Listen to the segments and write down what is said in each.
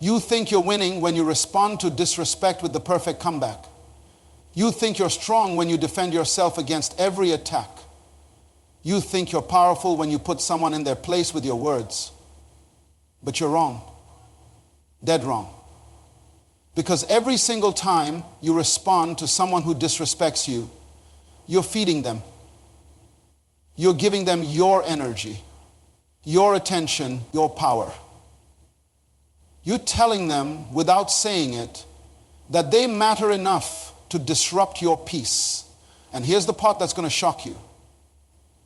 You think you're winning when you respond to disrespect with the perfect comeback. You think you're strong when you defend yourself against every attack. You think you're powerful when you put someone in their place with your words. But you're wrong. Dead wrong. Because every single time you respond to someone who disrespects you, you're feeding them. You're giving them your energy, your attention, your power. You're telling them, without saying it, that they matter enough to disrupt your peace. And here's the part that's going to shock you.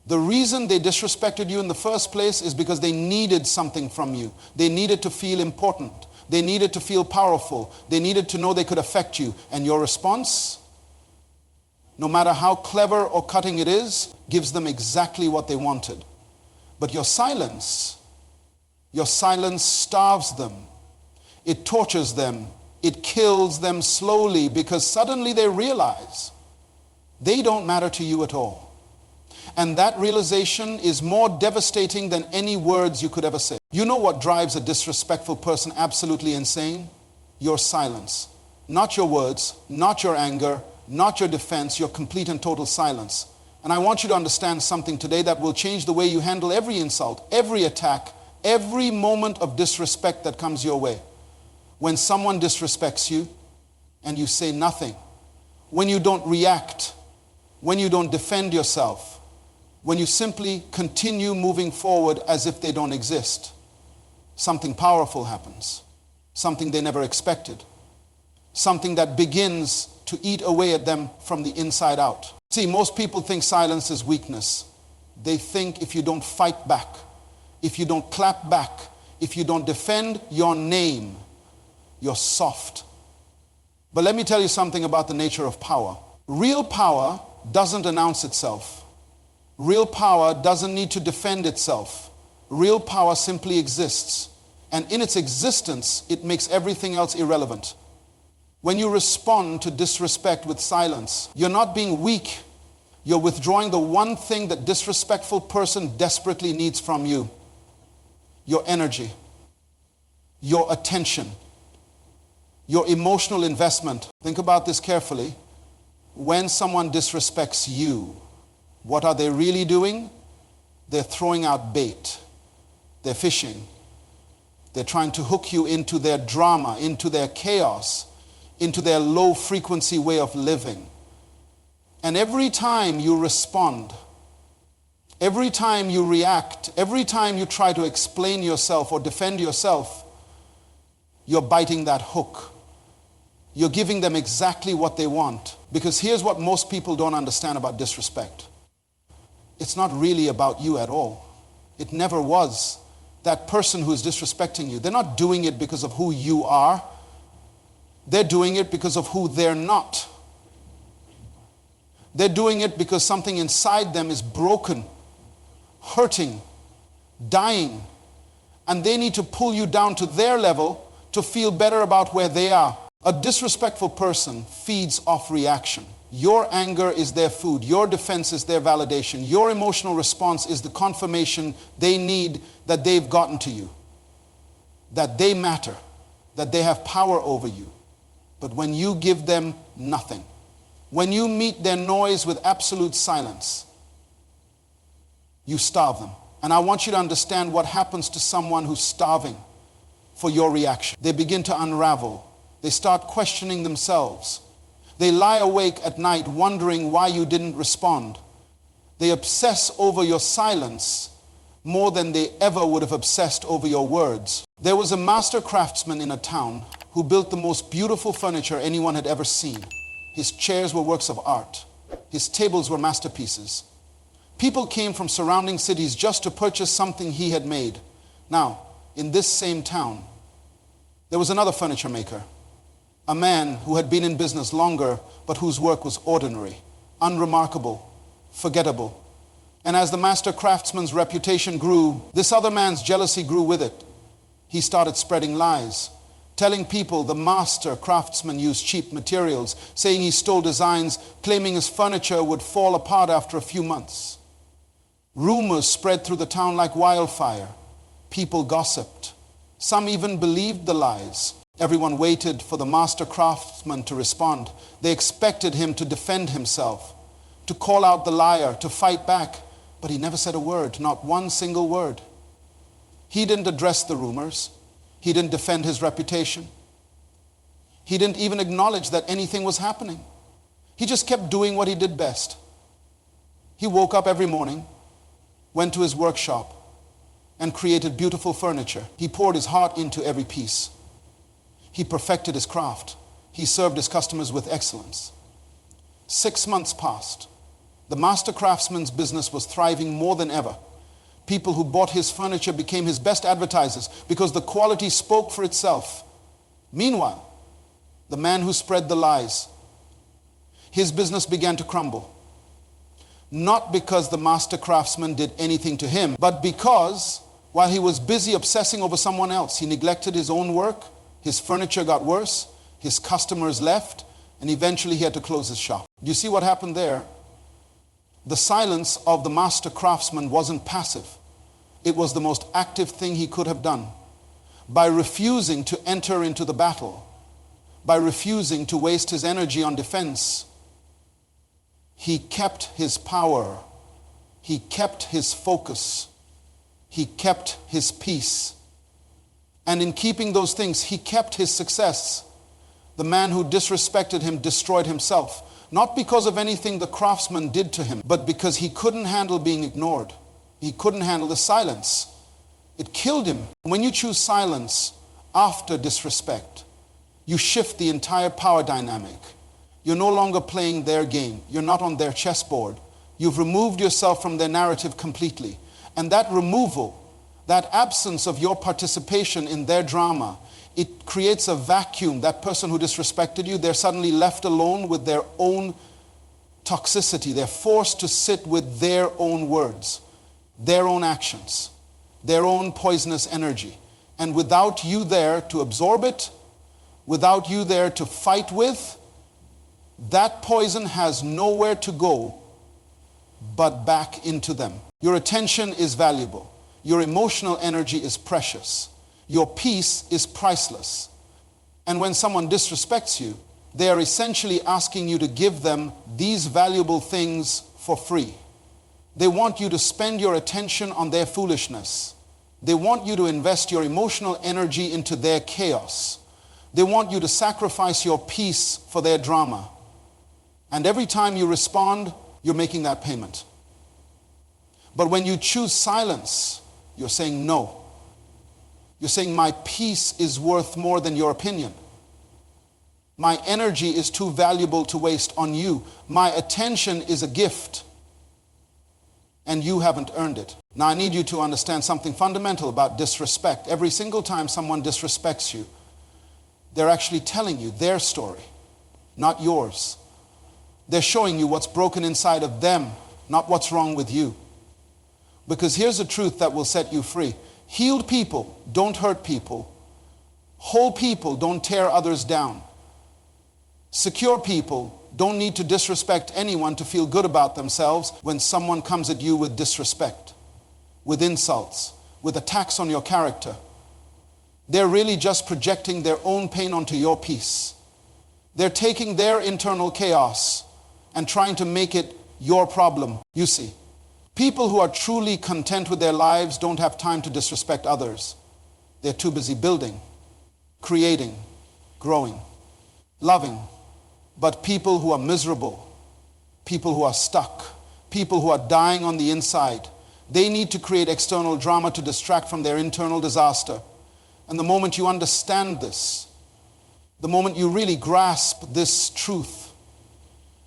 The reason they disrespected you in the first place is because they needed something from you. They needed to feel important. They needed to feel powerful. They needed to know they could affect you. And your response, no matter how clever or cutting it is, gives them exactly what they wanted. But your silence starves them. It tortures them. It kills them slowly, because suddenly they realize they don't matter to you at all. And that realization is more devastating than any words you could ever say. You know what drives a disrespectful person absolutely insane? Your silence. Not your words, not your anger, not your defense, your complete and total silence. And I want you to understand something today that will change the way you handle every insult, every attack, every moment of disrespect that comes your way. When someone disrespects you and you say nothing, when you don't react, when you don't defend yourself, when you simply continue moving forward as if they don't exist, something powerful happens, something they never expected, something that begins to eat away at them from the inside out. See, most people think silence is weakness. They think if you don't fight back, if you don't clap back, if you don't defend your name, you're soft. But let me tell you something about the nature of power. Real power doesn't announce itself. Real power doesn't need to defend itself. Real power simply exists. And in its existence, it makes everything else irrelevant. When you respond to disrespect with silence, you're not being weak. You're withdrawing the one thing that disrespectful person desperately needs from you. Your energy, your attention, your emotional investment. Think about this carefully. When someone disrespects you, what are they really doing? They're throwing out bait. They're fishing. They're trying to hook you into their drama, into their chaos, into their low frequency way of living. And every time you respond, every time you react, every time you try to explain yourself or defend yourself, you're biting that hook. You're giving them exactly what they want. Because here's what most people don't understand about disrespect. It's not really about you at all. It never was. That person who is disrespecting you, they're not doing it because of who you are. They're doing it because of who they're not. They're doing it because something inside them is broken, hurting, dying. And they need to pull you down to their level to feel better about where they are. A disrespectful person feeds off reaction. Your anger is their food. Your defense is their validation. Your emotional response is the confirmation they need that they've gotten to you, that they matter, that they have power over you. But when you give them nothing, when you meet their noise with absolute silence, you starve them. And I want you to understand what happens to someone who's starving for your reaction. They begin to unravel. They start questioning themselves. They lie awake at night wondering why you didn't respond. They obsess over your silence more than they ever would have obsessed over your words. There was a master craftsman in a town who built the most beautiful furniture anyone had ever seen. His chairs were works of art. His tables were masterpieces. People came from surrounding cities just to purchase something he had made. Now, in this same town, there was another furniture maker. A man who had been in business longer, but whose work was ordinary, unremarkable, forgettable. And as the master craftsman's reputation grew, this other man's jealousy grew with it. He started spreading lies, telling people the master craftsman used cheap materials, saying he stole designs, claiming his furniture would fall apart after a few months. Rumors spread through the town like wildfire. People gossiped. Some even believed the lies. Everyone waited for the master craftsman to respond. They expected him to defend himself, to call out the liar, to fight back. But he never said a word, not one single word. He didn't address the rumors. He didn't defend his reputation. He didn't even acknowledge that anything was happening. He just kept doing what he did best. He woke up every morning, went to his workshop, and created beautiful furniture. He poured his heart into every piece. He perfected his craft. He served his customers with excellence. 6 months passed. The master craftsman's business was thriving more than ever. People who bought his furniture became his best advertisers because the quality spoke for itself. Meanwhile, the man who spread the lies, his business began to crumble. Not because the master craftsman did anything to him, but because while he was busy obsessing over someone else, he neglected his own work, his furniture got worse, his customers left, and eventually he had to close his shop. Do you see what happened there? The silence of the master craftsman wasn't passive. It was the most active thing he could have done. By refusing to enter into the battle, by refusing to waste his energy on defense, he kept his power, he kept his focus, he kept his peace. And in keeping those things, he kept his success. The man who disrespected him destroyed himself, not because of anything the craftsman did to him, but because he couldn't handle being ignored. He couldn't handle the silence. It killed him. When you choose silence after disrespect, you shift the entire power dynamic. You're no longer playing their game. You're not on their chessboard. You've removed yourself from their narrative completely. And that removal, that absence of your participation in their drama, it creates a vacuum. That person who disrespected you, they're suddenly left alone with their own toxicity. They're forced to sit with their own words, their own actions, their own poisonous energy. And without you there to absorb it, without you there to fight with, that poison has nowhere to go but back into them. Your attention is valuable. Your emotional energy is precious. Your peace is priceless. And when someone disrespects you, they are essentially asking you to give them these valuable things for free. They want you to spend your attention on their foolishness. They want you to invest your emotional energy into their chaos. They want you to sacrifice your peace for their drama. And every time you respond, you're making that payment. But when you choose silence, you're saying no. You're saying my peace is worth more than your opinion. My energy is too valuable to waste on you. My attention is a gift, and you haven't earned it. Now I need you to understand something fundamental about disrespect. Every single time someone disrespects you, they're actually telling you their story, not yours. They're showing you what's broken inside of them, not what's wrong with you. Because here's the truth that will set you free. Healed people don't hurt people. Whole people don't tear others down. Secure people don't need to disrespect anyone to feel good about themselves when someone comes at you with disrespect, with insults, with attacks on your character. They're really just projecting their own pain onto your peace. They're taking their internal chaos and trying to make it your problem. You see, people who are truly content with their lives don't have time to disrespect others. They're too busy building, creating, growing, loving. But people who are miserable, people who are stuck, people who are dying on the inside, they need to create external drama to distract from their internal disaster. And the moment you understand this, the moment you really grasp this truth,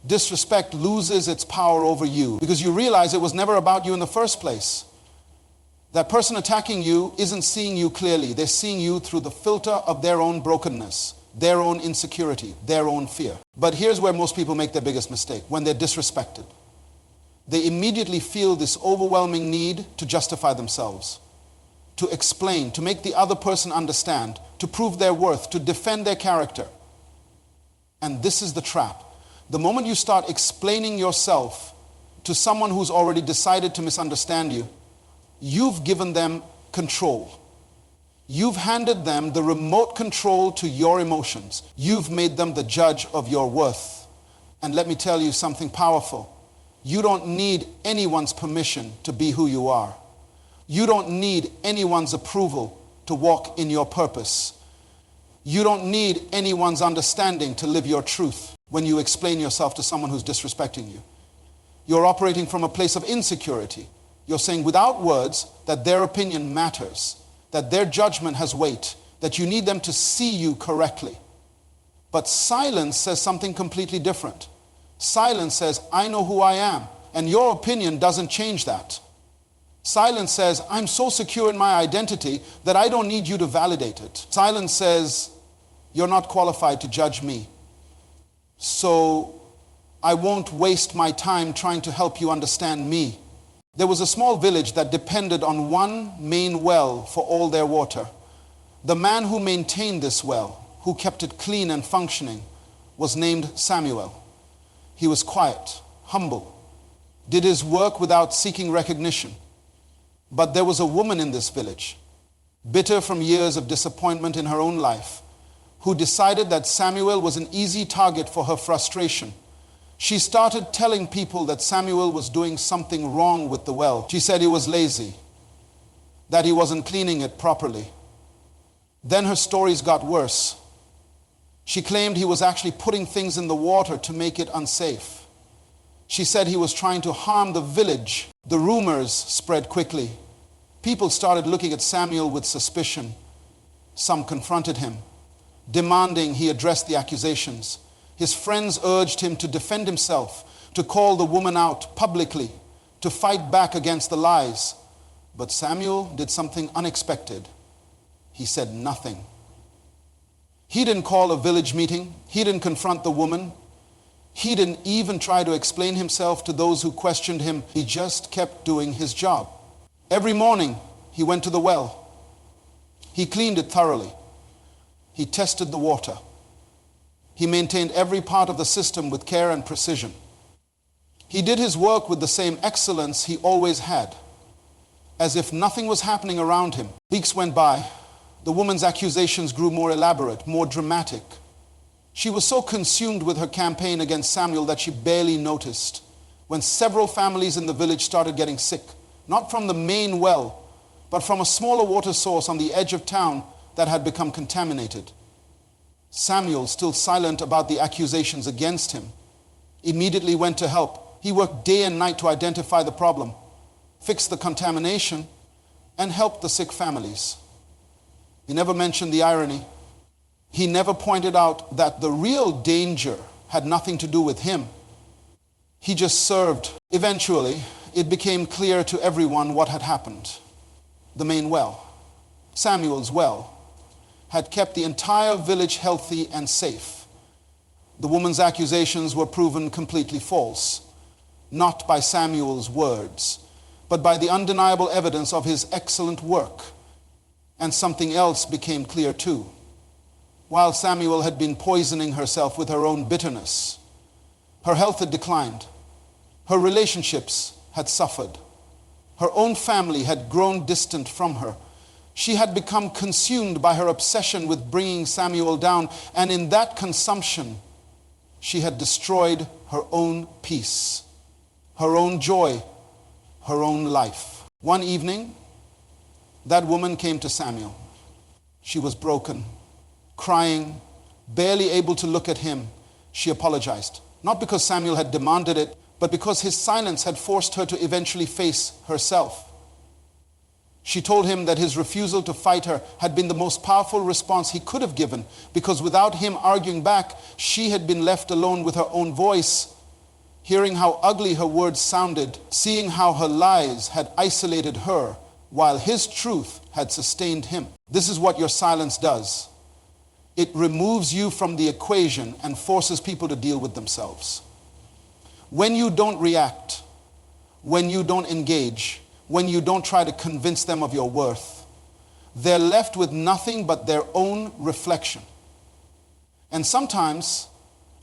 disrespect loses its power over you because you realize it was never about you in the first place. That person attacking you isn't seeing you clearly. They're seeing you through the filter of their own brokenness, their own insecurity, their own fear. But here's where most people make their biggest mistake. When they're disrespected, they immediately feel this overwhelming need to justify themselves, to explain, to make the other person understand, to prove their worth, to defend their character. And this is the trap. The moment you start explaining yourself to someone who's already decided to misunderstand you, you've given them control. You've handed them the remote control to your emotions. You've made them the judge of your worth. And let me tell you something powerful. You don't need anyone's permission to be who you are. You don't need anyone's approval to walk in your purpose. You don't need anyone's understanding to live your truth when you explain yourself to someone who's disrespecting you. You're operating from a place of insecurity. You're saying without words that their opinion matters, that their judgment has weight, that you need them to see you correctly. But silence says something completely different. Silence says, I know who I am, and your opinion doesn't change that. Silence says, I'm so secure in my identity that I don't need you to validate it. Silence says, you're not qualified to judge me. So I won't waste my time trying to help you understand me. There was a small village that depended on one main well for all their water. The man who maintained this well, who kept it clean and functioning, was named Samuel. He was quiet, humble, did his work without seeking recognition. But there was a woman in this village, bitter from years of disappointment in her own life, who decided that Samuel was an easy target for her frustration. She started telling people that Samuel was doing something wrong with the well. She said he was lazy, that he wasn't cleaning it properly. Then her stories got worse. She claimed he was actually putting things in the water to make it unsafe. She said he was trying to harm the village. The rumors spread quickly. People started looking at Samuel with suspicion. Some confronted him, demanding he address the accusations. His friends urged him to defend himself, to call the woman out publicly, to fight back against the lies. But Samuel did something unexpected. He said nothing. He didn't call a village meeting. He didn't confront the woman. He didn't even try to explain himself to those who questioned him. He just kept doing his job. Every morning, he went to the well. He cleaned it thoroughly. He tested the water. He maintained every part of the system with care and precision. He did his work with the same excellence he always had, as if nothing was happening around him. Weeks went by. The woman's accusations grew more elaborate, more dramatic. She was so consumed with her campaign against Samuel that she barely noticed when several families in the village started getting sick, not from the main well, but from a smaller water source on the edge of town that had become contaminated. Samuel, still silent about the accusations against him, immediately went to help. He worked day and night to identify the problem, fix the contamination, and help the sick families. He never mentioned the irony. He never pointed out that the real danger had nothing to do with him. He just served. Eventually, it became clear to everyone what had happened. The main well, Samuel's well, had kept the entire village healthy and safe. The woman's accusations were proven completely false, not by Samuel's words, but by the undeniable evidence of his excellent work. And something else became clear too. While Samuel had been poisoning herself with her own bitterness, her health had declined, her relationships had suffered, her own family had grown distant from her. She had become consumed by her obsession with bringing Samuel down, and in that consumption, she had destroyed her own peace, her own joy, her own life. One evening, that woman came to Samuel. She was broken, crying, barely able to look at him. She apologized, not because Samuel had demanded it, but because his silence had forced her to eventually face herself. She told him that his refusal to fight her had been the most powerful response he could have given, because without him arguing back, she had been left alone with her own voice, hearing how ugly her words sounded, seeing how her lies had isolated her, while his truth had sustained him. This is what your silence does. It removes you from the equation and forces people to deal with themselves. When you don't react, when you don't engage, when you don't try to convince them of your worth, they're left with nothing but their own reflection. And sometimes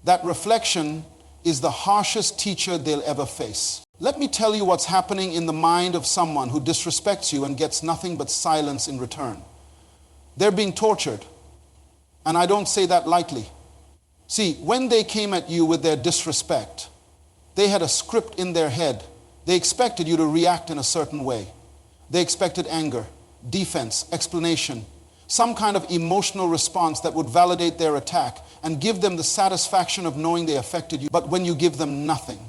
that reflection is the harshest teacher they'll ever face. Let me tell you what's happening in the mind of someone who disrespects you and gets nothing but silence in return. They're being tortured. And I don't say that lightly. See, when they came at you with their disrespect, they had a script in their head. They expected you to react in a certain way. They expected anger, defense, explanation, some kind of emotional response that would validate their attack and give them the satisfaction of knowing they affected you. But when you give them nothing,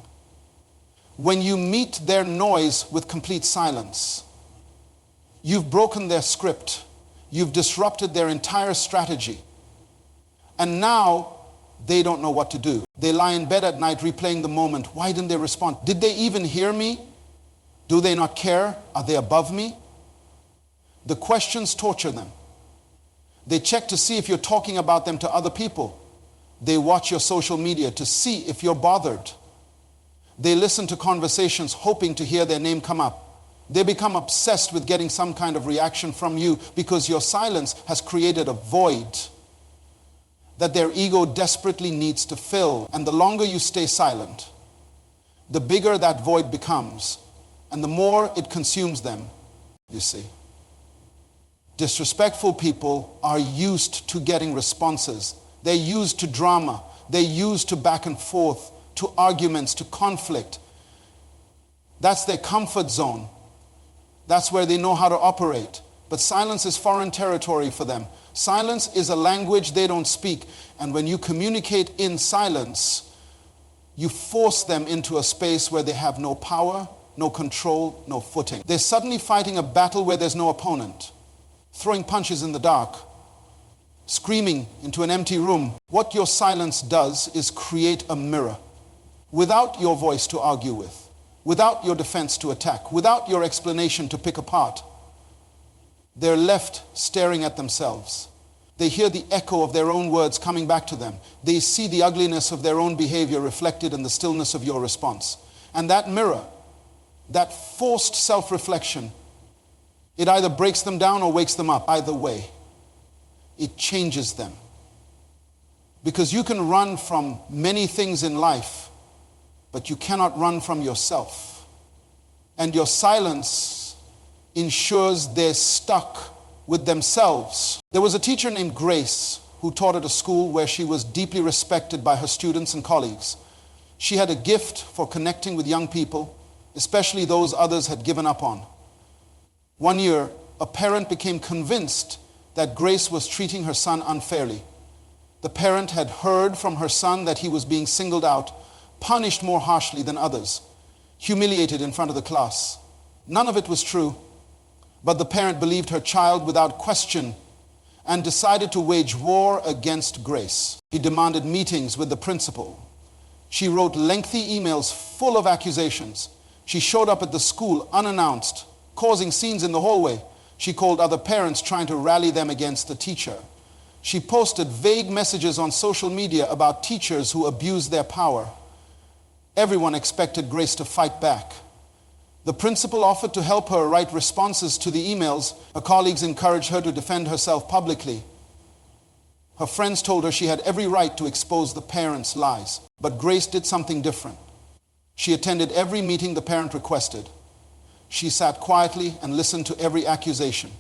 when you meet their noise with complete silence, you've broken their script. You've disrupted their entire strategy. And now they don't know what to do. They lie in bed at night replaying the moment. Why didn't they respond? Did they even hear me? Do they not care? Are they above me? The questions torture them. They check to see if you're talking about them to other people. They watch your social media to see if you're bothered. They listen to conversations hoping to hear their name come up. They become obsessed with getting some kind of reaction from you because your silence has created a void that their ego desperately needs to fill. And the longer you stay silent, the bigger that void becomes and the more it consumes them, you see. Disrespectful people are used to getting responses. They're used to drama. They're used to back and forth, to arguments, to conflict. That's their comfort zone. That's where they know how to operate. But silence is foreign territory for them. Silence is a language they don't speak. And when you communicate in silence, you force them into a space where they have no power, no control, no footing. They're suddenly fighting a battle where there's no opponent, throwing punches in the dark, screaming into an empty room. What your silence does is create a mirror without your voice to argue with, without your defense to attack, without your explanation to pick apart. They're left staring at themselves. They hear the echo of their own words coming back to them. They see the ugliness of their own behavior reflected in the stillness of your response. And that mirror, that forced self-reflection, it either breaks them down or wakes them up. Either way, it changes them. Because you can run from many things in life, but you cannot run from yourself. And your silence ensures they're stuck with themselves. There was a teacher named Grace who taught at a school where she was deeply respected by her students and colleagues. She had a gift for connecting with young people, especially those others had given up on. One year, a parent became convinced that Grace was treating her son unfairly. The parent had heard from her son that he was being singled out, punished more harshly than others, humiliated in front of the class. None of it was true. But the parent believed her child without question and decided to wage war against Grace. She demanded meetings with the principal. She wrote lengthy emails full of accusations. She showed up at the school unannounced, causing scenes in the hallway. She called other parents trying to rally them against the teacher. She posted vague messages on social media about teachers who abused their power. Everyone expected Grace to fight back. The principal offered to help her write responses to the emails. Her colleagues encouraged her to defend herself publicly. Her friends told her she had every right to expose the parents' lies. But Grace did something different. She attended every meeting the parent requested. She sat quietly and listened to every accusation.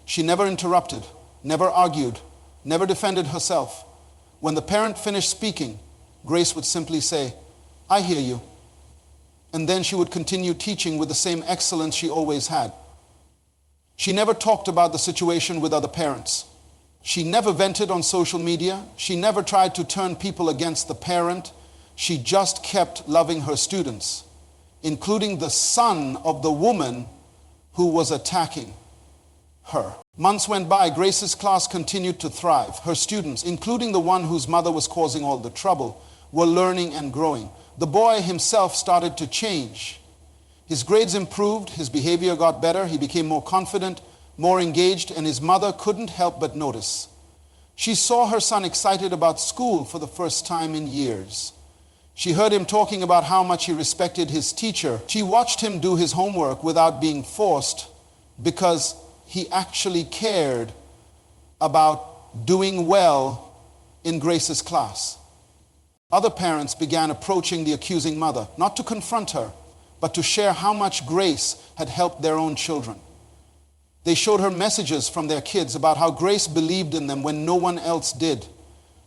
She never interrupted, never argued, never defended herself. When the parent finished speaking, Grace would simply say, "I hear you." And then she would continue teaching with the same excellence she always had. She never talked about the situation with other parents. She never vented on social media. She never tried to turn people against the parent. She just kept loving her students, including the son of the woman who was attacking her. Months went by. Grace's class continued to thrive. Her students, including the one whose mother was causing all the trouble, were learning and growing. The boy himself started to change. His grades improved, his behavior got better, he became more confident, more engaged, and his mother couldn't help but notice. She saw her son excited about school for the first time in years. She heard him talking about how much he respected his teacher. She watched him do his homework without being forced because he actually cared about doing well in Grace's class. Other parents began approaching the accusing mother, not to confront her, but to share how much Grace had helped their own children. They showed her messages from their kids about how Grace believed in them when no one else did.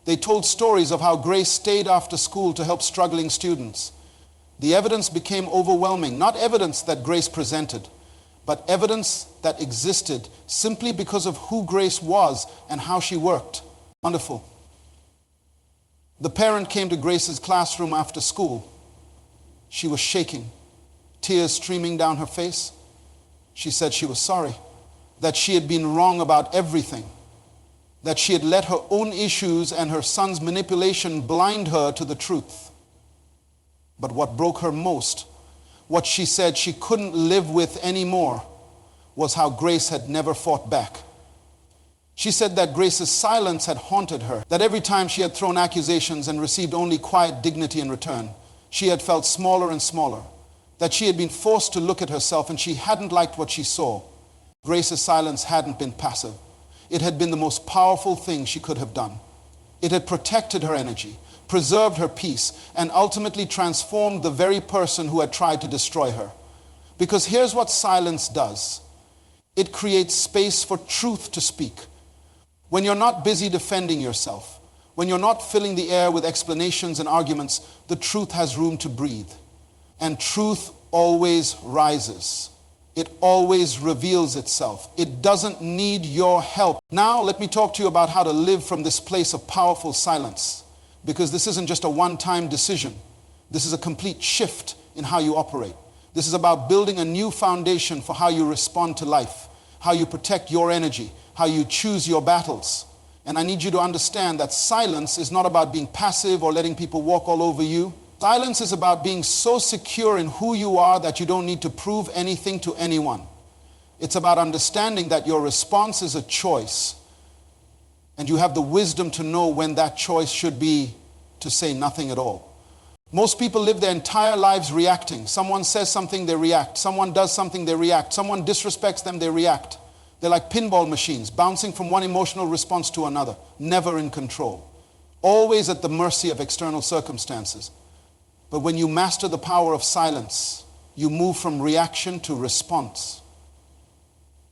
They told stories of how Grace stayed after school to help struggling students. The evidence became overwhelming, not evidence that Grace presented, but evidence that existed simply because of who Grace was and how she worked. Wonderful. The parent came to Grace's classroom after school. She was shaking, tears streaming down her face. She said she was sorry, that she had been wrong about everything, that she had let her own issues and her son's manipulation blind her to the truth. But what broke her most, what she said she couldn't live with anymore, was how Grace had never fought back. She said that Grace's silence had haunted her, that every time she had thrown accusations and received only quiet dignity in return, she had felt smaller and smaller, that she had been forced to look at herself and she hadn't liked what she saw. Grace's silence hadn't been passive. It had been the most powerful thing she could have done. It had protected her energy, preserved her peace, and ultimately transformed the very person who had tried to destroy her. Because here's what silence does. It creates space for truth to speak. When you're not busy defending yourself, when you're not filling the air with explanations and arguments, the truth has room to breathe. And truth always rises. It always reveals itself. It doesn't need your help. Now let me talk to you about how to live from this place of powerful silence. Because this isn't just a one-time decision. This is a complete shift in how you operate. This is about building a new foundation for how you respond to life, how you protect your energy, how you choose your battles. And I need you to understand that silence is not about being passive or letting people walk all over you. Silence is about being so secure in who you are that you don't need to prove anything to anyone. It's about understanding that your response is a choice. And you have the wisdom to know when that choice should be to say nothing at all. Most people live their entire lives reacting. Someone says something, they react. Someone does something, they react. Someone disrespects them, they react. They're like pinball machines, bouncing from one emotional response to another, never in control. Always at the mercy of external circumstances. But when you master the power of silence, you move from reaction to response.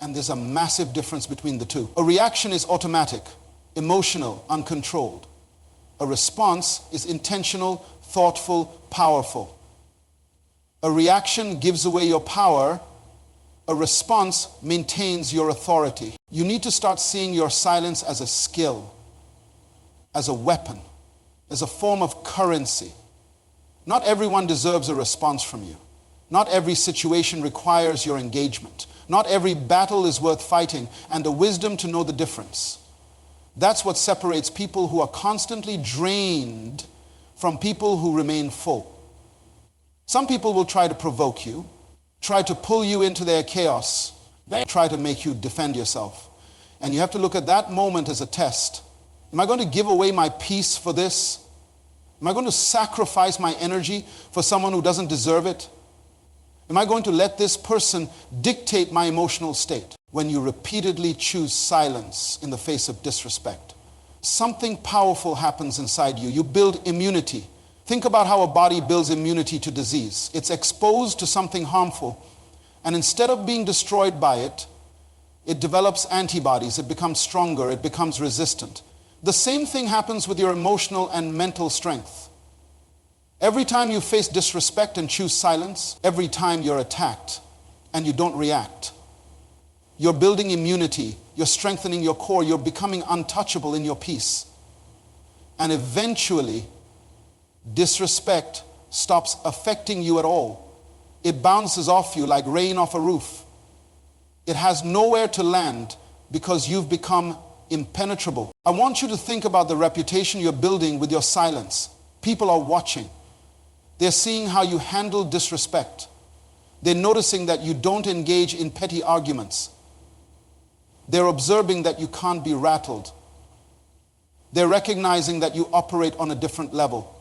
And there's a massive difference between the two. A reaction is automatic, emotional, uncontrolled. A response is intentional, thoughtful, powerful. A reaction gives away your power. A response maintains your authority. You need to start seeing your silence as a skill, as a weapon, as a form of currency. Not everyone deserves a response from you. Not every situation requires your engagement. Not every battle is worth fighting, and the wisdom to know the difference. That's what separates people who are constantly drained from people who remain full. Some people will try to provoke you, try to pull you into their chaos. They try to make you defend yourself. And you have to look at that moment as a test. Am I going to give away my peace for this? Am I going to sacrifice my energy for someone who doesn't deserve it? Am I going to let this person dictate my emotional state? When you repeatedly choose silence in the face of disrespect, something powerful happens inside you. You build immunity. Think about how a body builds immunity to disease. It's exposed to something harmful, and instead of being destroyed by it, it develops antibodies. It becomes stronger. It becomes resistant. The same thing happens with your emotional and mental strength. Every time you face disrespect and choose silence, every time you're attacked and you don't react, you're building immunity, you're strengthening your core, you're becoming untouchable in your peace. And eventually, disrespect stops affecting you at all. It bounces off you like rain off a roof. It has nowhere to land because you've become impenetrable. I want you to think about the reputation you're building with your silence. People are watching. They're seeing how you handle disrespect. They're noticing that you don't engage in petty arguments. They're observing that you can't be rattled. They're recognizing that you operate on a different level.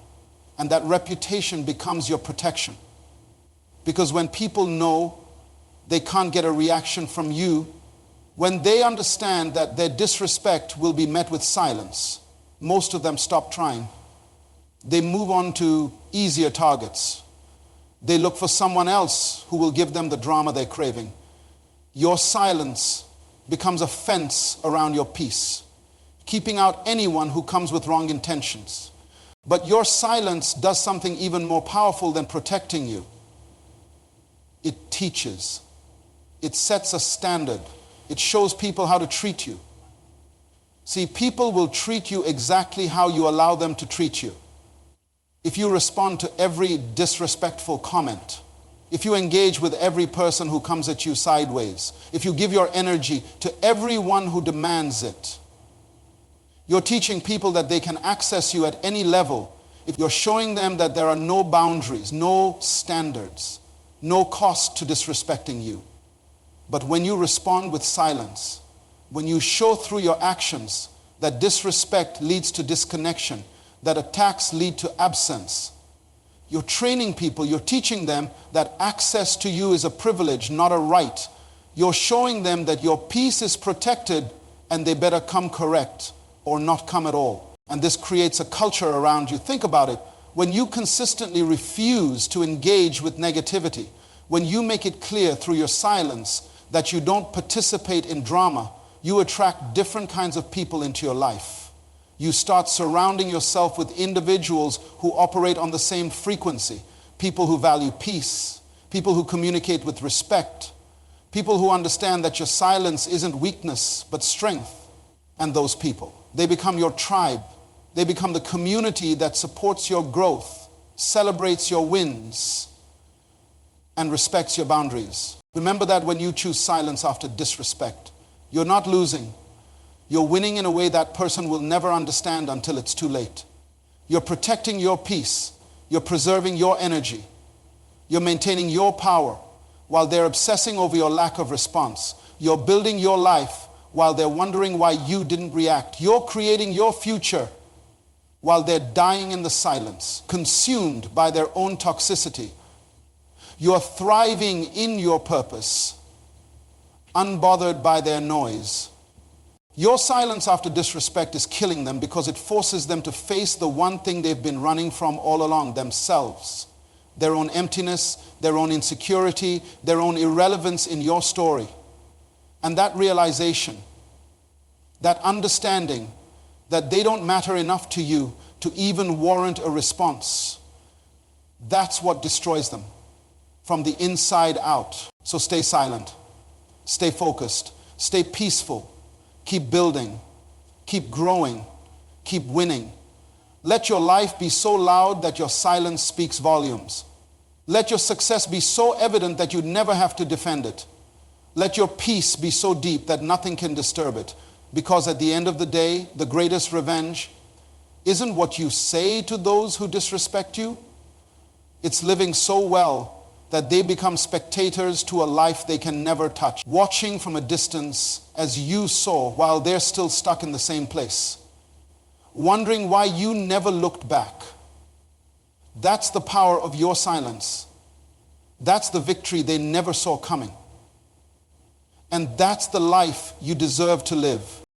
And that reputation becomes your protection. Because when people know they can't get a reaction from you, when they understand that their disrespect will be met with silence, most of them stop trying. They move on to easier targets. They look for someone else who will give them the drama they're craving. Your silence becomes a fence around your peace, keeping out anyone who comes with wrong intentions. But your silence does something even more powerful than protecting you. It teaches. It sets a standard. It shows people how to treat you. See, people will treat you exactly how you allow them to treat you. If you respond to every disrespectful comment, if you engage with every person who comes at you sideways, if you give your energy to everyone who demands it, you're teaching people that they can access you at any level. If you're showing them that there are no boundaries, no standards, no cost to disrespecting you. But when you respond with silence, when you show through your actions that disrespect leads to disconnection, that attacks lead to absence, you're training people, you're teaching them that access to you is a privilege, not a right. You're showing them that your peace is protected and they better come correct or not come at all. And this creates a culture around you. Think about it. When you consistently refuse to engage with negativity, when you make it clear through your silence that you don't participate in drama, you attract different kinds of people into your life. You start surrounding yourself with individuals who operate on the same frequency, people who value peace, people who communicate with respect, people who understand that your silence isn't weakness but strength. And those people, they become your tribe. They become the community that supports your growth, celebrates your wins, and respects your boundaries. Remember that when you choose silence after disrespect, you're not losing. You're winning in a way that person will never understand until it's too late. You're protecting your peace. You're preserving your energy. You're maintaining your power while they're obsessing over your lack of response. You're building your life while they're wondering why you didn't react. You're creating your future while they're dying in the silence, consumed by their own toxicity. You're thriving in your purpose, unbothered by their noise. Your silence after disrespect is killing them because it forces them to face the one thing they've been running from all along, themselves. Their own emptiness, their own insecurity, their own irrelevance in your story. And that realization, that understanding that they don't matter enough to you to even warrant a response, that's what destroys them from the inside out. So stay silent, stay focused, stay peaceful, keep building, keep growing, keep winning. Let your life be so loud that your silence speaks volumes. Let your success be so evident that you never have to defend it. Let your peace be so deep that nothing can disturb it. Because at the end of the day, the greatest revenge isn't what you say to those who disrespect you. It's living so well that they become spectators to a life they can never touch, watching from a distance as you saw while they're still stuck in the same place, wondering why you never looked back. That's the power of your silence. That's the victory they never saw coming. And that's the life you deserve to live.